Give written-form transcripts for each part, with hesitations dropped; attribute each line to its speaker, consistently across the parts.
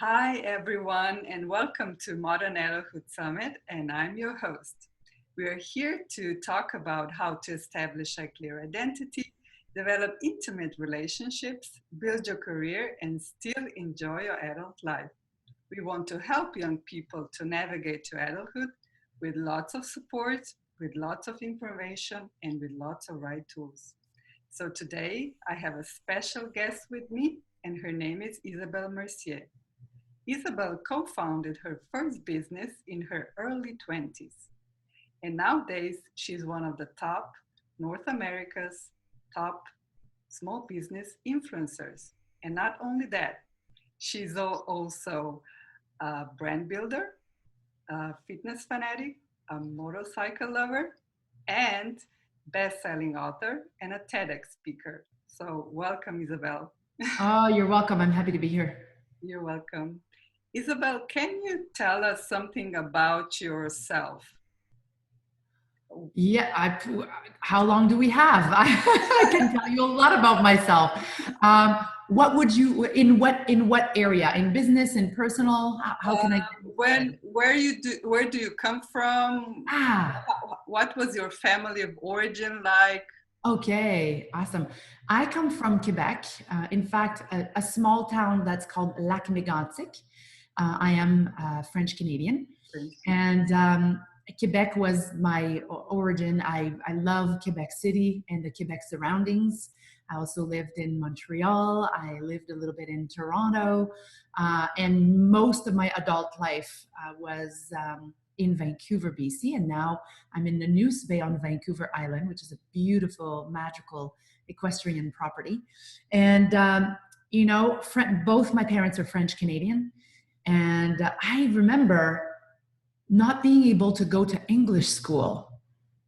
Speaker 1: Hi, everyone, and welcome to Modern Adulthood Summit, and I'm your host. We are here to talk about how to establish a clear identity, develop intimate relationships, build your career, and still enjoy your adult life. We want to help young people to navigate to adulthood with lots of support, with lots of information, and with lots of right tools. So today, I have a special guest with me, and her name is Isabelle Mercier. Isabelle co-founded her first business in her early 20s. And nowadays, she's one of the top North America's top small business influencers. And not only that, she's also a brand builder, a fitness fanatic, a motorcycle lover, and best-selling author and a TEDx speaker. So welcome, Isabelle.
Speaker 2: Oh, you're welcome. I'm happy to be here.
Speaker 1: You're welcome. Isabelle, can you tell us something about yourself?
Speaker 2: Yeah, how long do we have? I can tell you a lot about myself. What would you, in what area? In business, in personal? How can I?
Speaker 1: Where do you come from?
Speaker 2: Ah,
Speaker 1: What was your family of origin like?
Speaker 2: okay, awesome. I come from Quebec. In fact, a small town that's called Lac-Mégantic. I am French Canadian, and Quebec was my origin. I love Quebec City and the Quebec surroundings. I also lived in Montreal. I lived a little bit in Toronto, and most of my adult life was in Vancouver, BC. And now I'm in the Neuse Bay on Vancouver Island, which is a beautiful, magical equestrian property. And, both my parents are French Canadian. And I remember not being able to go to English school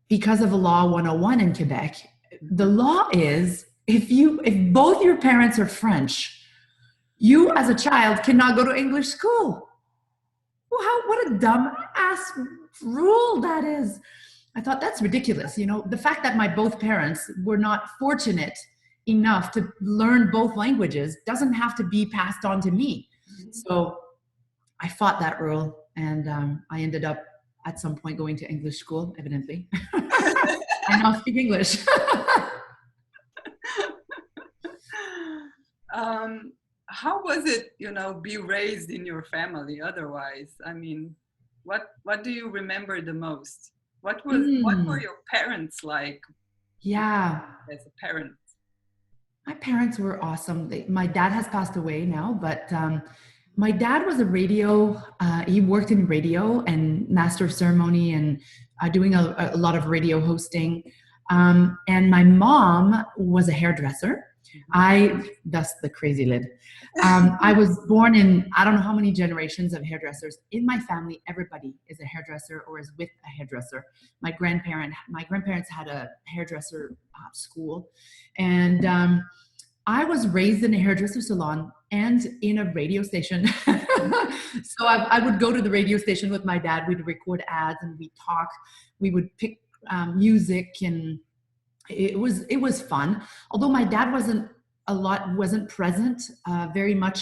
Speaker 2: because of a law 101 in Quebec. The law is if both your parents are French, you as a child cannot go to English school. Well, what a dumb ass rule that is. I thought that's ridiculous. The fact that my both parents were not fortunate enough to learn both languages doesn't have to be passed on to me. So I fought that rule, and I ended up at some point going to English school, evidently. I now speak English.
Speaker 1: How was it, be raised in your family otherwise? I mean, what do you remember the most? What were your parents like?
Speaker 2: Yeah.
Speaker 1: As a parent?
Speaker 2: My parents were awesome. My dad has passed away now, but my dad was he worked in radio and master of ceremony and doing a lot of radio hosting. And my mom was a hairdresser. That's the crazy lid. I was born in, I don't know how many generations of hairdressers. In my family, everybody is a hairdresser or is with a hairdresser. My grandparents had a hairdresser school. And I was raised in a hairdresser salon and in a radio station. So I would go to the radio station with my dad. We'd record ads and we'd talk. We would pick music, and it was fun. Although my dad wasn't present very much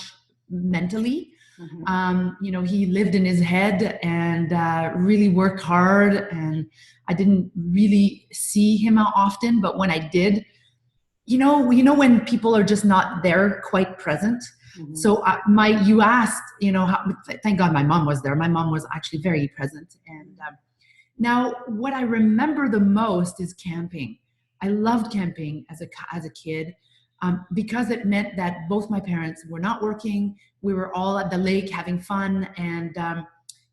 Speaker 2: mentally. Mm-hmm. He lived in his head and really worked hard, and I didn't really see him often. But when I did, when people are just not there quite present. Mm-hmm. So you asked, thank God my mom was there. My mom was actually very present. And now what I remember the most is camping. I loved camping as a kid because it meant that both my parents were not working. We were all at the lake having fun. And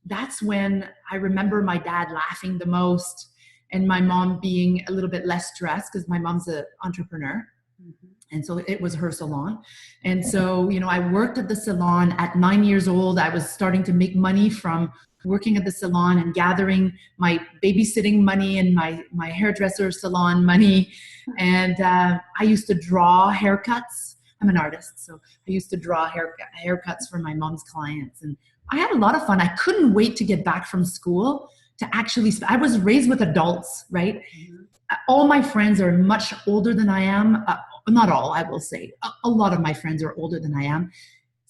Speaker 2: that's when I remember my dad laughing the most and my mom being a little bit less stressed because my mom's an entrepreneur. Mm-hmm. And so it was her salon. And so, I worked at the salon at 9 years old. I was starting to make money from working at the salon and gathering my babysitting money and my hairdresser salon money. And I used to draw haircuts. I'm an artist, so I used to draw haircuts for my mom's clients. And I had a lot of fun. I couldn't wait to get back from school to actually, I was raised with adults, right? Mm-hmm. All my friends are much older than I am. Not all, I will say. A lot of my friends are older than I am.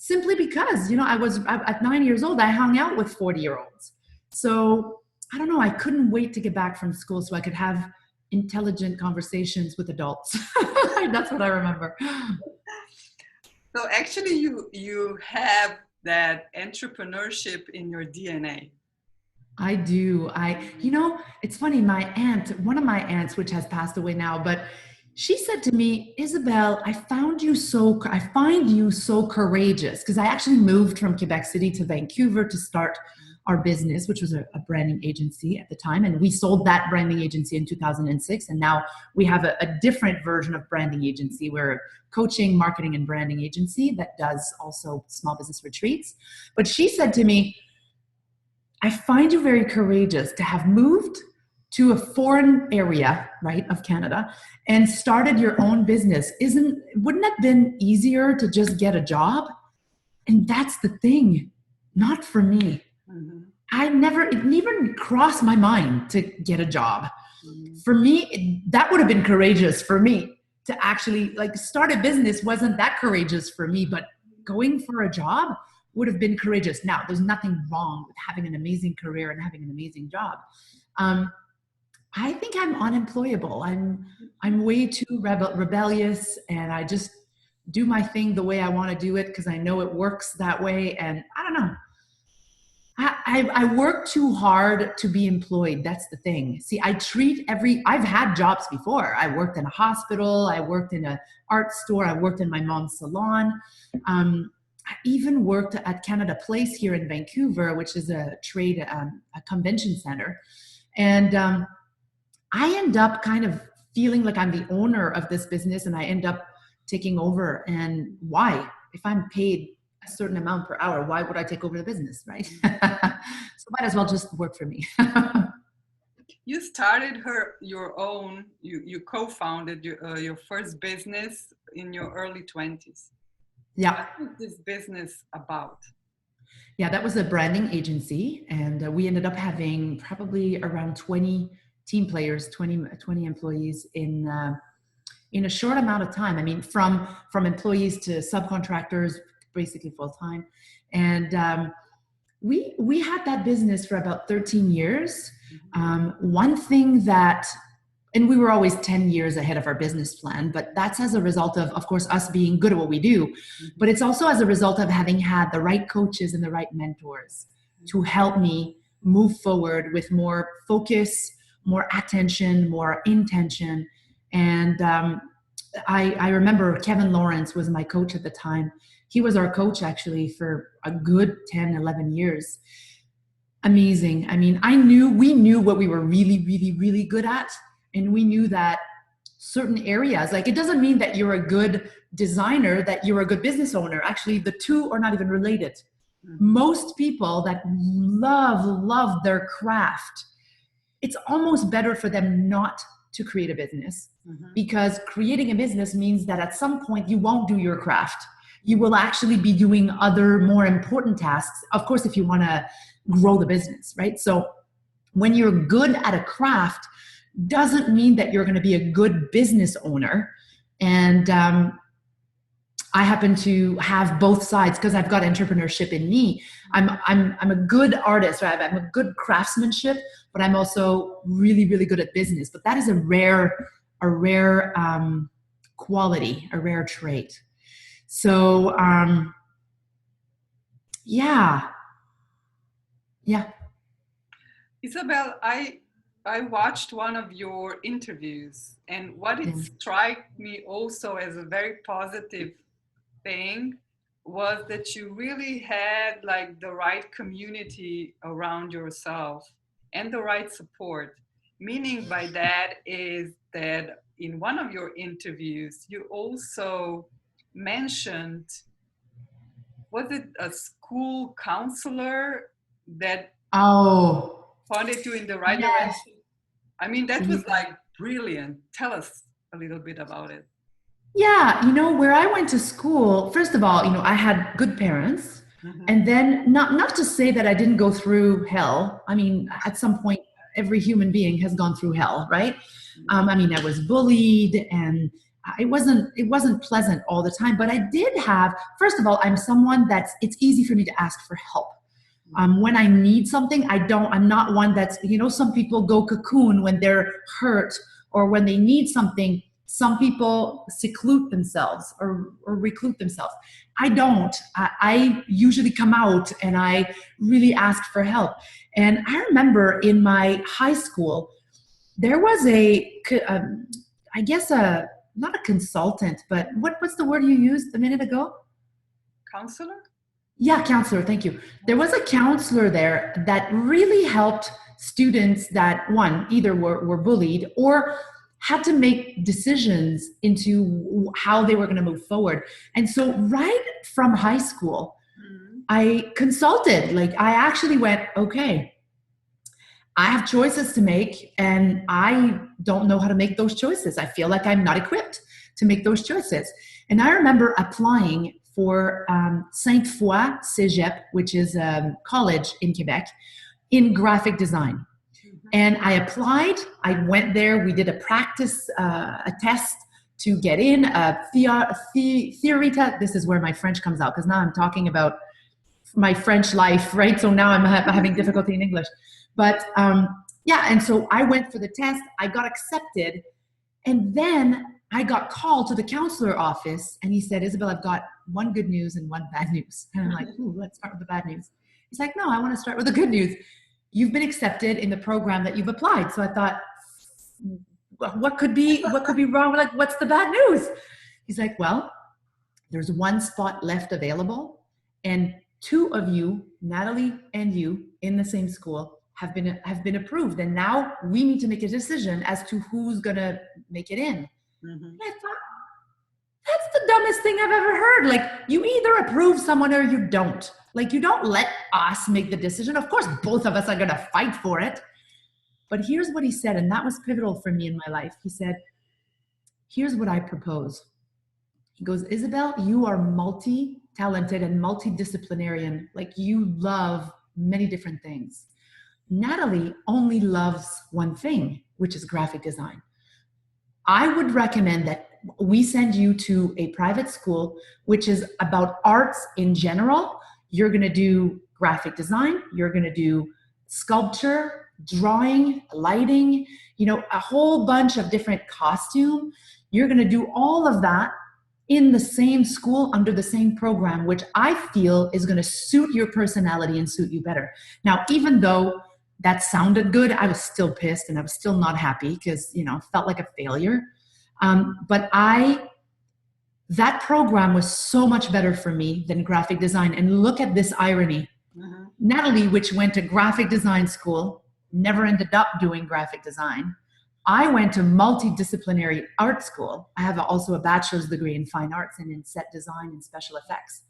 Speaker 2: simply because, at 9 years old, I hung out with 40-year-olds. So I don't know, I couldn't wait to get back from school so I could have intelligent conversations with adults. That's what I remember.
Speaker 1: So actually you have that entrepreneurship in your DNA.
Speaker 2: I do. It's funny, one of my aunts, which has passed away now, but she said to me, Isabelle, I find you so courageous, because I actually moved from Quebec City to Vancouver to start our business, which was a branding agency at the time. And we sold that branding agency in 2006. And now we have a different version of branding agency. We're a coaching, marketing, and branding agency that does also small business retreats. But she said to me, I find you very courageous to have moved to a foreign area, right, of Canada, and started your own business. Wouldn't it have been easier to just get a job? And that's the thing, not for me. Mm-hmm. It never crossed my mind to get a job. Mm-hmm. For me, that would have been courageous for me to actually start a business. Wasn't that courageous for me, but going for a job would have been courageous. Now, there's nothing wrong with having an amazing career and having an amazing job. I think I'm unemployable. I'm way too rebellious, and I just do my thing the way I want to do it because I know it works that way. And I don't know. I work too hard to be employed. That's the thing. See, I've had jobs before. I worked in a hospital. I worked in an art store. I worked in my mom's salon. I even worked at Canada Place here in Vancouver, which is a convention center. And I end up kind of feeling like I'm the owner of this business, and I end up taking over. And why? If I'm paid a certain amount per hour, why would I take over the business, right? So might as well just work for me.
Speaker 1: You started you co-founded your first business in your early 20s.
Speaker 2: Yeah.
Speaker 1: What was this business about?
Speaker 2: Yeah, that was a branding agency, and we ended up having probably around 20 team players, 20 employees in a short amount of time. I mean, from employees to subcontractors, basically full time. And we had that business for about 13 years. One thing and we were always 10 years ahead of our business plan, but that's as a result of course, us being good at what we do. But it's also as a result of having had the right coaches and the right mentors to help me move forward with more focus, more attention, more intention. And I remember Kevin Lawrence was my coach at the time. He was our coach actually for a good 10, 11 years. Amazing. I mean, we knew what we were really, really, really good at. And we knew that certain areas, it doesn't mean that you're a good designer, that you're a good business owner. Actually, the two are not even related. Most people that love their craft, it's almost better for them not to create a business, because creating a business means that at some point you won't do your craft. You will actually be doing other more important tasks, of course, if you want to grow the business, right? So when you're good at a craft, doesn't mean that you're going to be a good business owner. And I happen to have both sides because I've got entrepreneurship in me. I'm a good artist, right? I'm a good craftsmanship, but I'm also really, really good at business. But that is a rare quality, a rare trait. So yeah.
Speaker 1: Isabelle, I watched one of your interviews, and what it struck me also as a very positive thing was that you really had the right community around yourself and the right support. Meaning by that is that in one of your interviews, you also mentioned, was it a school counselor that pointed you in the right direction? I mean, that was brilliant. Tell us a little bit about it.
Speaker 2: Yeah, where I went to school, first of all, I had good parents. And then not to say that I didn't go through hell. I mean, at some point, every human being has gone through hell, right? I mean, I was bullied, and it wasn't pleasant all the time, but I did have, first of all, I'm someone it's easy for me to ask for help. When I need something, I'm not one that's, some people go cocoon when they're hurt or when they need something. Some people seclude themselves or reclude themselves. I don't. I usually come out and I really ask for help. And I remember in my high school, there was not a consultant, but what's the word you used a minute ago?
Speaker 1: Counselor?
Speaker 2: Yeah, counselor. Thank you. There was a counselor there that really helped students that, one, either were bullied or had to make decisions into how they were going to move forward. And so right from high school, I consulted. Like, I actually went, okay, I have choices to make and I don't know how to make those choices. I feel like I'm not equipped to make those choices. And I remember applying for Sainte-Foy Cégep, which is a college in Quebec, in graphic design. And I applied, I went there, we did a practice, a test to get in, theorita. This is where my French comes out, because now I'm talking about my French life, right? So now I'm having difficulty in English. But and so I went for the test, I got accepted, and then I got called to the counselor office, and he said, Isabelle, I've got one good news and one bad news. And I'm like, ooh, let's start with the bad news. He's like, no, I want to start with the good news. You've been accepted in the program that you've applied. So I thought, what could be wrong? Like, what's the bad news? He's like, well, there's one spot left available, and two of you, Natalie and you, in the same school have been approved. And now we need to make a decision as to who's going to make it in. Mm-hmm. And I thought, that's the dumbest thing I've ever heard. Like, you either approve someone or you don't. Like, you don't let us make the decision. Of course, both of us are going to fight for it. But here's what he said, and that was pivotal for me in my life. He said, here's what I propose. He goes, Isabelle, you are multi-talented and multidisciplinarian. Like, you love many different things. Natalie only loves one thing, which is graphic design. I would recommend that we send you to a private school, which is about arts in general. You're going to do graphic design. You're going to do sculpture, drawing, lighting, a whole bunch of different costume. You're going to do all of that in the same school under the same program, which I feel is going to suit your personality and suit you better. Now, even though that sounded good, I was still pissed and I was still not happy because, felt like a failure. But that program was so much better for me than graphic design. And look at this irony. Mm-hmm. Natalie, which went to graphic design school, never ended up doing graphic design. I went to multidisciplinary art school. I have also a bachelor's degree in fine arts and in set design and special effects.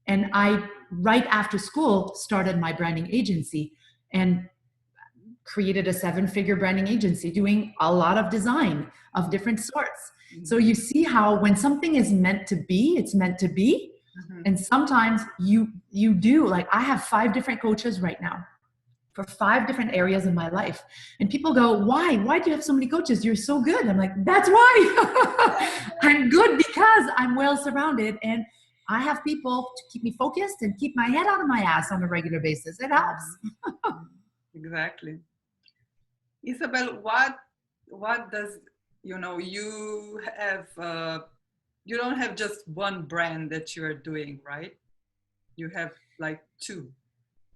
Speaker 2: And I, right after school, started my branding agency and created a 7-figure branding agency doing a lot of design of different sorts. Mm-hmm. So you see how when something is meant to be, it's meant to be. Mm-hmm. And sometimes you do. Like, I have 5 different coaches right now for 5 different areas in my life. And people go, why? Why do you have so many coaches? You're so good. I'm like, that's why. I'm good because I'm well surrounded and I have people to keep me focused and keep my head out of my ass on a regular basis. It helps.
Speaker 1: Exactly. Isabelle, what does, you have, you don't have just one brand that you are doing, right? You have like 2,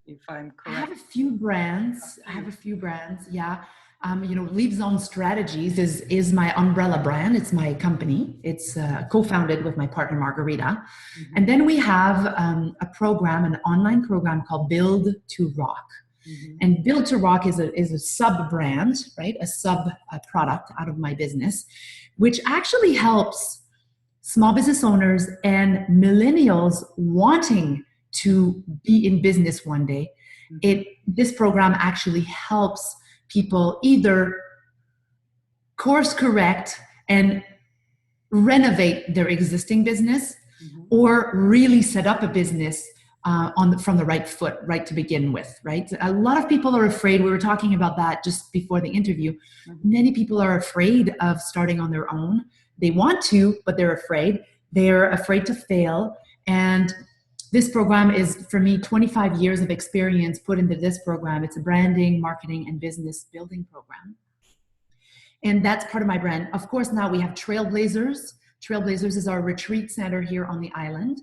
Speaker 1: if I'm correct.
Speaker 2: I have a few brands. Yeah. Leave Zone Strategies is my umbrella brand. It's my company. It's co-founded with my partner, Margarita. Mm-hmm. And then we have a program, an online program called Build to Rock. Mm-hmm. And Build to Rock is a sub-brand, right? A sub-product out of my business, which actually helps small business owners and millennials wanting to be in business one day. Mm-hmm. This program actually helps people either course correct and renovate their existing business, mm-hmm. or really set up a business from the right foot, right to begin with, right? A lot of people are afraid. We were talking about that just before the interview. Mm-hmm. Many people are afraid of starting on their own. They want to, but they're afraid. They're afraid to fail. And this program is, for me, 25 years of experience put into this program. It's a branding, marketing, and business building program. And that's part of my brand. Of course, now we have Trailblazers. Trailblazers is our retreat center here on the island.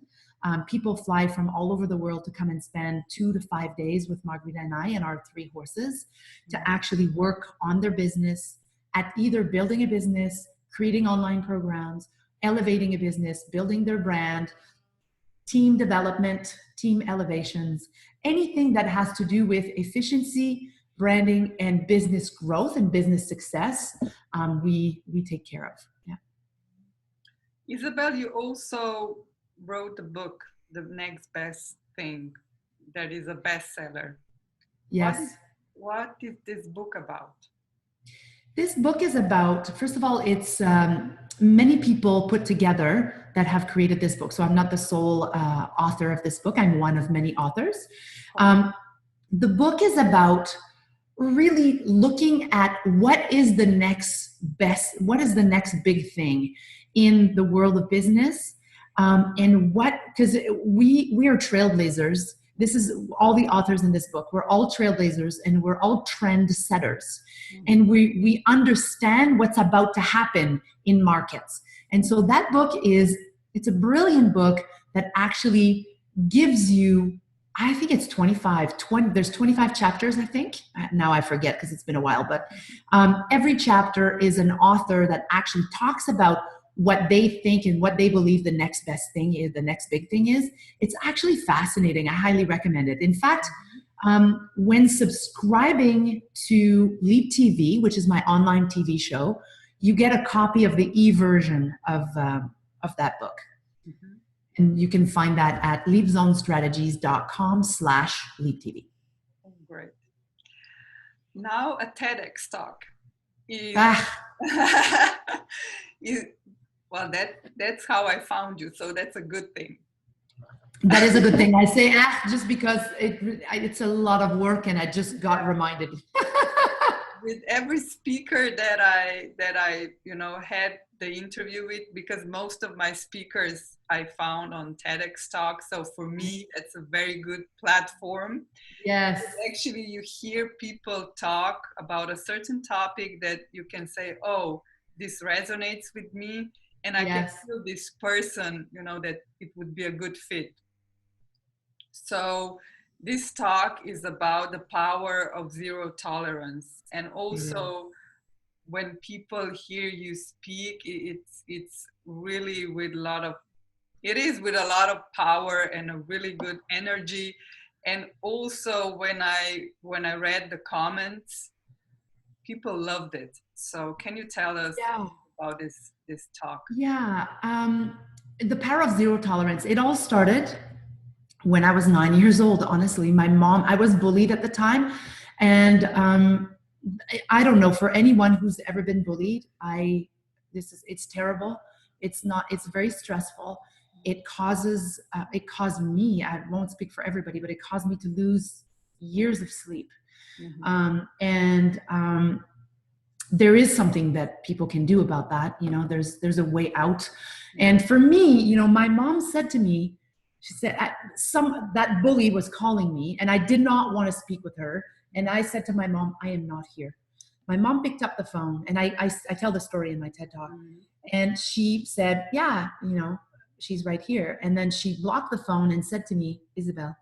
Speaker 2: People fly from all over the world to come and spend 2 to 5 days with Margarita and I and our 3 horses to actually work on their business, at either building a business, creating online programs, elevating a business, building their brand, team development, team elevations, anything that has to do with efficiency, branding, and business growth and business success, we take care of. Yeah.
Speaker 1: Isabelle, you also wrote a book, The Next Best Thing, that is a bestseller.
Speaker 2: Yes.
Speaker 1: What is this book about?
Speaker 2: This book is about, first of all, it's many people put together that have created this book. So I'm not the sole author of this book. I'm one of many authors. The book is about really looking at what is the next big thing in the world of business, and because we are trailblazers. This is all the authors in this book. We're all trailblazers and we're all trend setters. And we understand what's about to happen in markets. And so that book it's a brilliant book that actually gives you, I think it's 20, there's 25 chapters, I think. Now I forget because it's been a while, but every chapter is an author that actually talks about what they think and what they believe the next best thing is, the next big thing is. It's actually fascinating. I highly recommend it. In fact, when subscribing to Leap TV, which is my online TV show, you get a copy of the e-version of that book. Mm-hmm. And you can find that at leapzonestrategies.com/leaptv.
Speaker 1: Oh, great. Now a TEDx talk is... Well, that's how I found you, so that's a good thing.
Speaker 2: That is a good thing. I say just because it's a lot of work, and I just got reminded.
Speaker 1: With every speaker that I had the interview with, because most of my speakers I found on TEDx Talk, so for me it's a very good platform.
Speaker 2: Yes.
Speaker 1: Actually, you hear people talk about a certain topic that you can say, oh, this resonates with me. And I can feel this person, that it would be a good fit. So this talk is about the power of zero tolerance. And also when people hear you speak, it's really with a lot of power and a really good energy. And also when I read the comments, people loved it. So can you tell us about this talk?
Speaker 2: Yeah, the power of zero tolerance. It all started when I was 9 years old. Honestly, my mom, I was bullied at the time, and I don't know, for anyone who's ever been bullied, it's terrible. It's very stressful. It caused me, I won't speak for everybody, but it caused me to lose years of sleep. Mm-hmm. There is something that people can do about that. There's a way out. And for me, my mom said to me, she said, that bully was calling me, and I did not want to speak with her. And I said to my mom, I am not here. My mom picked up the phone, and I tell the story in my TED Talk. And she said, yeah, she's right here. And then she blocked the phone and said to me, Isabelle,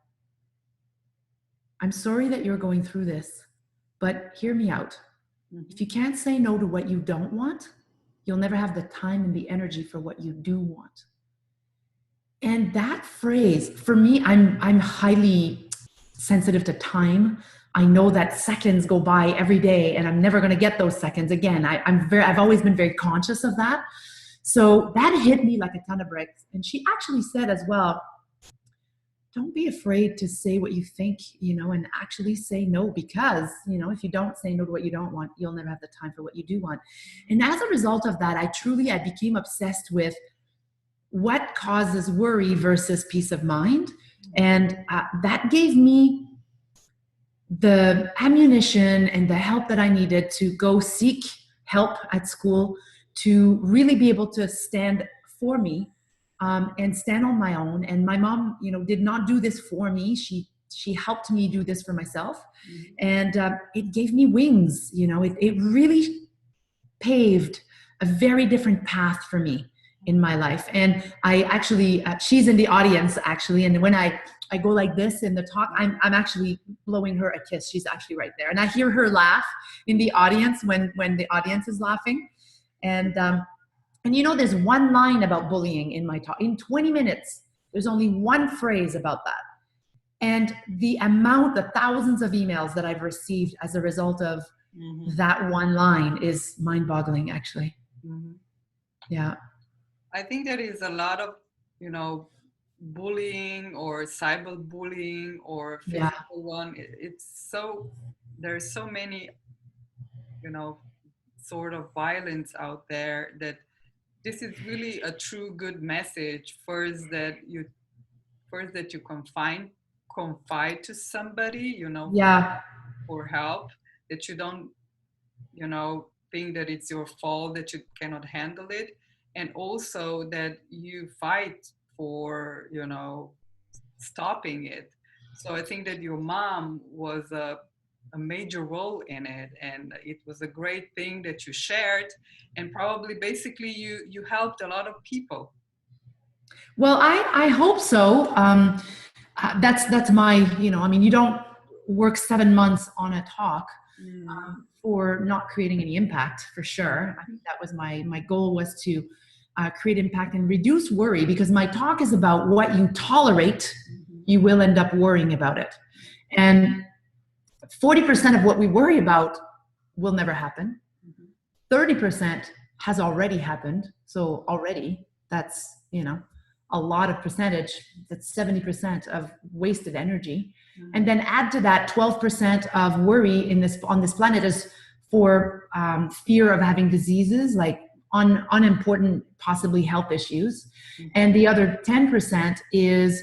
Speaker 2: I'm sorry that you're going through this, but hear me out. If you can't say no to what you don't want, you'll never have the time and the energy for what you do want. And that phrase, for me, I'm highly sensitive to time. I know that seconds go by every day, and I'm never going to get those seconds again. I've always been very conscious of that. So that hit me like a ton of bricks. And she actually said as well, don't be afraid to say what you think, and actually say no, because, if you don't say no to what you don't want, you'll never have the time for what you do want. And as a result of that, I became obsessed with what causes worry versus peace of mind. And that gave me the ammunition and the help that I needed to go seek help at school, to really be able to stand for me, and stand on my own. And my mom, did not do this for me. She helped me do this for myself. And it gave me wings. It really paved a very different path for me in my life. And I actually, she's in the audience actually. And when I go like this in the talk, I'm actually blowing her a kiss. She's actually right there. And I hear her laugh in the audience when the audience is laughing. And there's one line about bullying in my talk. In 20 minutes, there's only one phrase about that. And the thousands of emails that I've received as a result of that one line is mind-boggling, actually. Yeah.
Speaker 1: I think there is a lot of, bullying or cyberbullying or physical one. There's so many, sort of violence out there that this is really a true good message. First that you confide to somebody, for help, that you don't, think that it's your fault, that you cannot handle it. And also that you fight for, stopping it. So I think that your mom was a major role in it, and it was a great thing that you shared, and probably basically you helped a lot of people.
Speaker 2: Well, I hope so. That's my, you don't work 7 months on a talk for not creating any impact, for sure. I think that was my goal, was to create impact and reduce worry, because my talk is about what you tolerate, you will end up worrying about it. And 40% of what we worry about will never happen. 30% has already happened. So already that's, a lot of percentage. That's 70% of wasted energy. And then add to that 12% of worry on this planet is for fear of having diseases, like unimportant, possibly health issues. And the other 10% is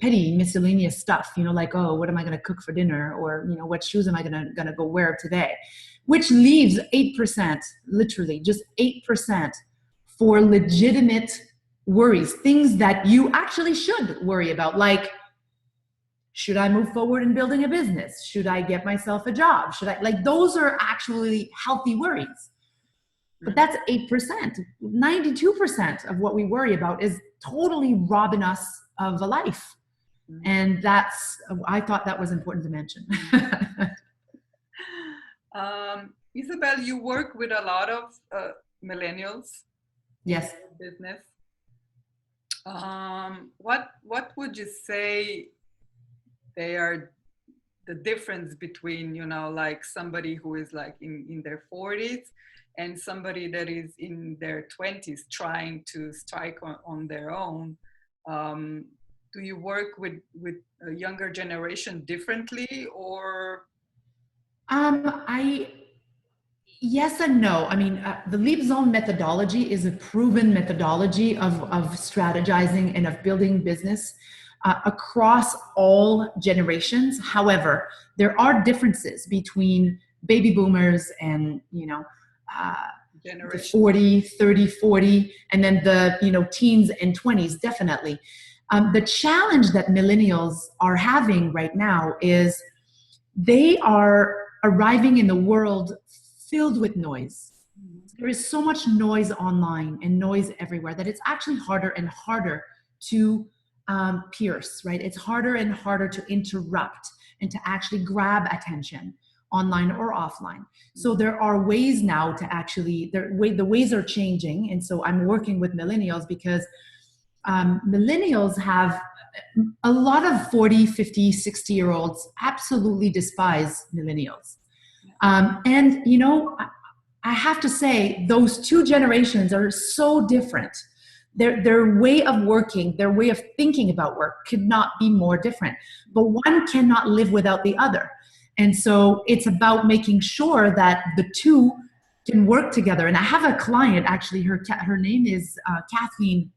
Speaker 2: petty, miscellaneous stuff, like, oh, what am I going to cook for dinner? Or, what shoes am I going to go wear today? Which leaves 8%, literally just 8% for legitimate worries, things that you actually should worry about, like, should I move forward in building a business? Should I get myself a job? Those are actually healthy worries. But that's 8%. 92% of what we worry about is totally robbing us of a life. And I thought that was important to mention.
Speaker 1: Isabelle, you work with a lot of millennials.
Speaker 2: Yes.
Speaker 1: In business. What would you say they are the difference between, like somebody who is like in their 40s and somebody that is in their 20s trying to strike on their own? Do you work with a younger generation differently, or?
Speaker 2: Yes and no. The Leap Zone methodology is a proven methodology of strategizing and of building business across all generations. However, there are differences between baby boomers and, the 40, 30, 40, and then the, teens and 20s, definitely. The challenge that millennials are having right now is they are arriving in the world filled with noise. There is so much noise online and noise everywhere that it's actually harder and harder to pierce, right? It's harder and harder to interrupt and to actually grab attention online or offline. So there are ways now to actually, the ways are changing. And so I'm working with millennials because millennials have a lot of 40, 50, 60-year-olds absolutely despise millennials. And, I have to say those two generations are so different. Their way of working, their way of thinking about work could not be more different. But one cannot live without the other. And so it's about making sure that the two can work together. And I have a client, actually, her name is Kathleen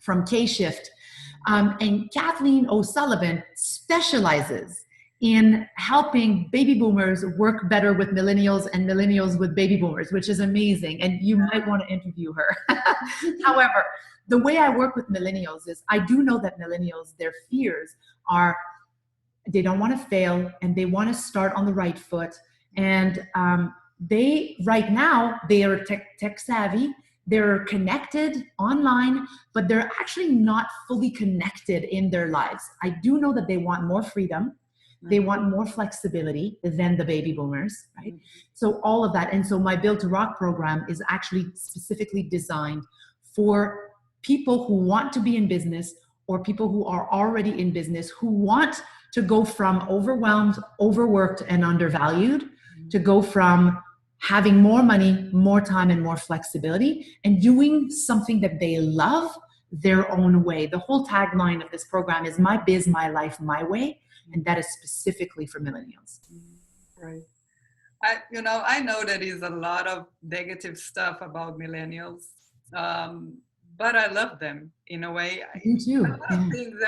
Speaker 2: from K-Shift. And Kathleen O'Sullivan specializes in helping baby boomers work better with millennials and millennials with baby boomers, which is amazing. And you might want to interview her. However, the way I work with millennials is I do know that millennials, their fears are they don't want to fail and they want to start on the right foot. And they, right now, they are tech savvy. They're connected online, but they're actually not fully connected in their lives. I do know that they want more freedom. They want more flexibility than the baby boomers, right? So all of that. And so my Build to Rock program is actually specifically designed for people who want to be in business or people who are already in business who want to go from overwhelmed, overworked, and undervalued to go from having more money, more time, and more flexibility and doing something that they love their own way. The whole tagline of this program is my biz, my life, my way. And that is specifically for millennials.
Speaker 1: Right. I know there is a lot of negative stuff about millennials, but I love them in a way.
Speaker 2: Me too.
Speaker 1: A lot of things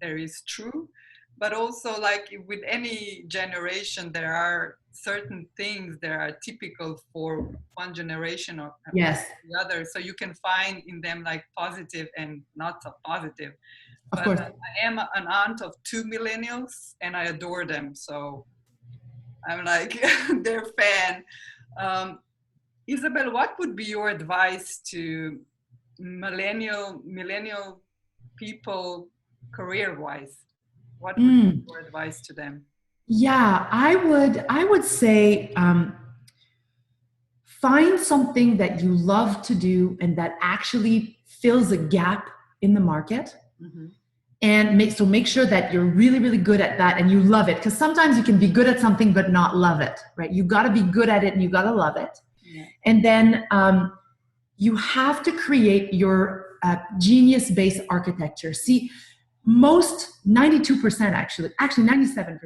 Speaker 1: there is true, but also like with any generation, there are certain things that are typical for one generation or
Speaker 2: yes.
Speaker 1: the other. So you can find in them like positive and not so positive.
Speaker 2: Of course.
Speaker 1: I am an aunt of 2 millennials and I adore them. So I'm like their fan. Isabelle, what would be your advice to millennial people career-wise? What would be your advice to them?
Speaker 2: Yeah, I would say find something that you love to do and that actually fills a gap in the market. Mm-hmm. And make sure that you're really, really good at that and you love it. Because sometimes you can be good at something but not love it, right? You got to be good at it and you got to love it. Yeah. And then you have to create your genius-based architecture. See, most 92% actually 97%,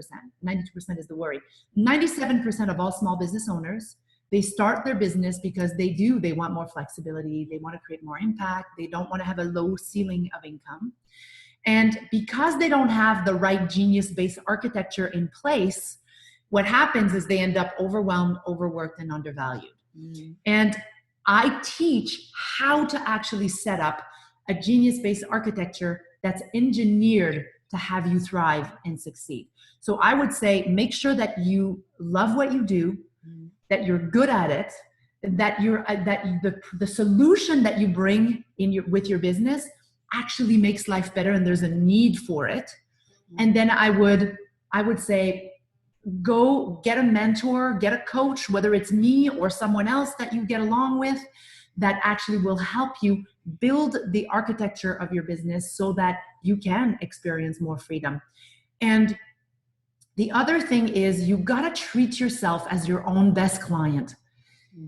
Speaker 2: 92% is the worry. 97% of all small business owners, they start their business because they want more flexibility. They want to create more impact. They don't want to have a low ceiling of income. And because they don't have the right genius-based architecture in place, what happens is they end up overwhelmed, overworked, and undervalued. Mm-hmm. And I teach how to actually set up a genius-based architecture that's engineered to have you thrive and succeed. So I would say make sure that you love what you do, that you're good at it, that the solution that you bring with your business actually makes life better and there's a need for it. And then I would say go get a mentor, get a coach, whether it's me or someone else that you get along with, that actually will help you build the architecture of your business so that you can experience more freedom. And the other thing is you got to treat yourself as your own best client.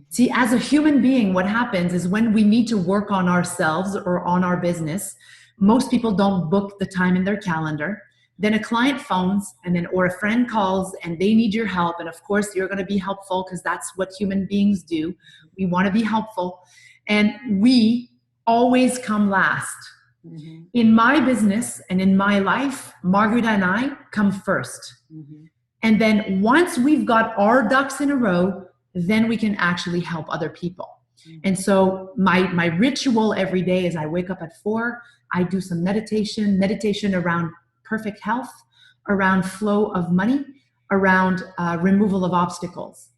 Speaker 2: See, as a human being, what happens is when we need to work on ourselves or on our business, most people don't book the time in their calendar. Then a client phones or a friend calls and they need your help. And of course, you're going to be helpful because that's what human beings do. We want to be helpful. And we always come last. Mm-hmm. In my business and in my life, Margarita and I come first. Mm-hmm. And then once we've got our ducks in a row, then we can actually help other people. Mm-hmm. And so my ritual every day is I wake up at 4, I do some meditation around perfect health, around flow of money, around removal of obstacles.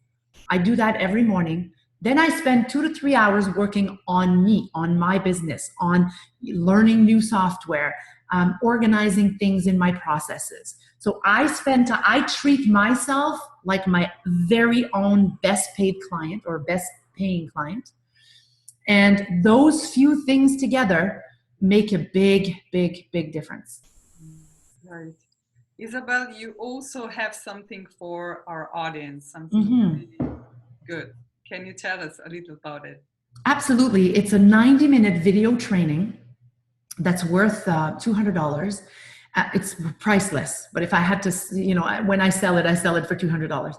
Speaker 2: I do that every morning. Then I spend 2 to 3 hours working on me, on my business, on learning new software, organizing things in my processes. So I treat myself like my very own best paid client or best paying client. And those few things together make a big, big, big difference.
Speaker 1: Right. Isabelle, you also have something for our audience, something really good. Can you tell us a little about it?
Speaker 2: Absolutely. It's a 90-minute video training that's worth $200. It's priceless, but if I had to, when I sell it for $200.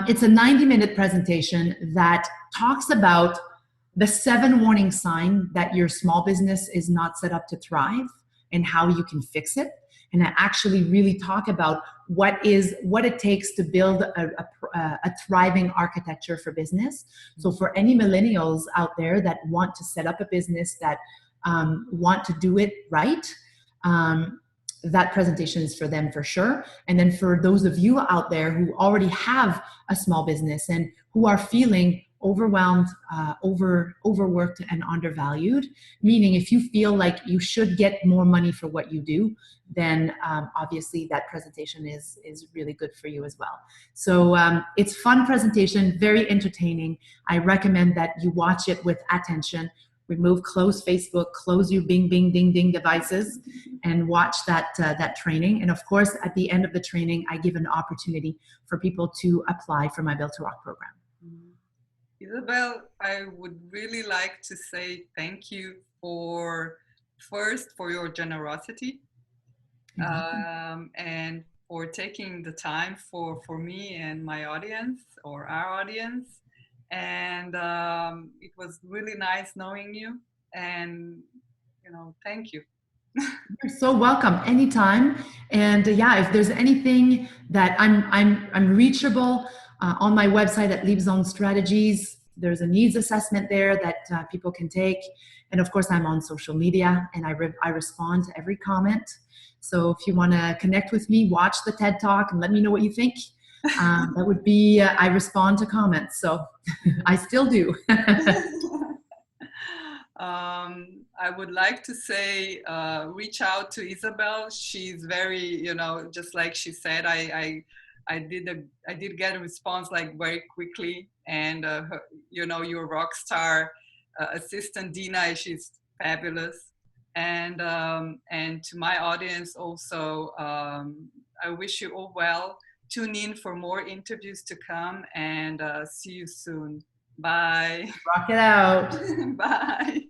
Speaker 2: It's a 90-minute presentation that talks about the 7 warning signs that your small business is not set up to thrive and how you can fix it. and I actually really talk about what it takes to build a thriving architecture for business. So for any millennials out there that want to set up a business, that want to do it right, that presentation is for them for sure. And then for those of you out there who already have a small business and who are feeling overwhelmed, overworked, and undervalued, meaning if you feel like you should get more money for what you do, then obviously that presentation is really good for you as well. So it's fun presentation, very entertaining. I recommend that you watch it with attention. Close Facebook, close your bing, bing, ding, ding devices, and watch that training. And of course, at the end of the training, I give an opportunity for people to apply for my Built to Rock program.
Speaker 1: Isabelle, I would really like to say thank you for your generosity, and for taking the time for me and my audience, or our audience. And it was really nice knowing you, and thank you.
Speaker 2: You're so welcome anytime. And yeah, if there's anything that I'm reachable on my website at Leap Zone Strategies. There's a needs assessment there that people can take. And of course, I'm on social media, and I respond to every comment. So if you want to connect with me, watch the TED Talk and let me know what you think. That would be, I respond to comments. So I still do.
Speaker 1: I would like to say, reach out to Isabelle. She's very, just like she said, I did get a response like very quickly. And, your rock star assistant, Dina, she's fabulous. And to my audience also, I wish you all well. Tune in for more interviews to come, and see you soon. Bye.
Speaker 2: Rock it out.
Speaker 1: Bye.